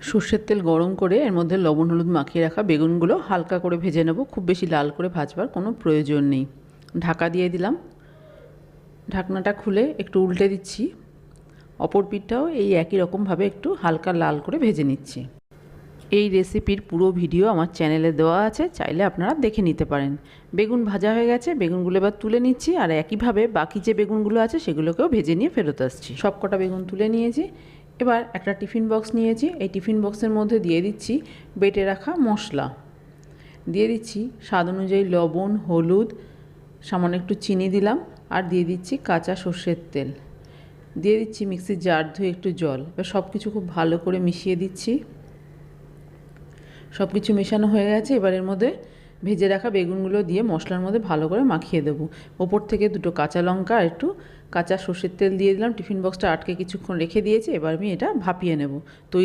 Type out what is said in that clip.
সর্ষের তেল গরম করে এর মধ্যে লবণ হলুদ মাখিয়ে রাখা বেগুনগুলো হালকা করে ভেজে নেব। খুব বেশি লাল করে ভাজবার কোনো প্রয়োজন নেই। ঢাকা দিয়ে দিলাম। ঢাকনাটা খুলে একটু উল্টে দিচ্ছি। অপর পিঠটাও এই একই রকমভাবে একটু হালকা লাল করে ভেজে নিচ্ছি। এই রেসিপির পুরো ভিডিও আমার চ্যানেলে দেওয়া আছে, চাইলে আপনারা দেখে নিতে পারেন। বেগুন ভাজা হয়ে গেছে, বেগুনগুলো এবার তুলে নিচ্ছি। আর একইভাবে বাকি যে বেগুনগুলো আছে সেগুলোকেও ভেজে নিয়ে ফেরত আসছি। সব কটা বেগুন তুলে নিয়েছি। এবার একটা টিফিন বক্স নিয়েছি। এই টিফিন বক্সের মধ্যে দিয়ে দিচ্ছি বেটে রাখা মশলা। দিয়ে দিচ্ছি স্বাদ অনুযায়ী লবণ, হলুদ, সামান্য একটু চিনি দিলাম। আর দিয়ে দিচ্ছি কাঁচা সর্ষের তেল। দিয়ে দিচ্ছি মিক্সির জার ধুয়ে একটু জল। এবার সব কিছু খুব ভালো করে মিশিয়ে দিচ্ছি। সব কিছু মেশানো হয়ে গেছে। এবার এর মধ্যে ভেজে রাখা বেগুনগুলো দিয়ে মশলার মধ্যে ভালো করে মাখিয়ে দেবো। ওপর থেকে দুটো কাঁচা লঙ্কা আর একটু কাঁচা সর্ষের তেল দিয়ে দিলাম। টিফিন বক্সটা আটকে কিছুক্ষণ রেখে দিয়েছি। এবার আমি এটা ভাপিয়ে নেব।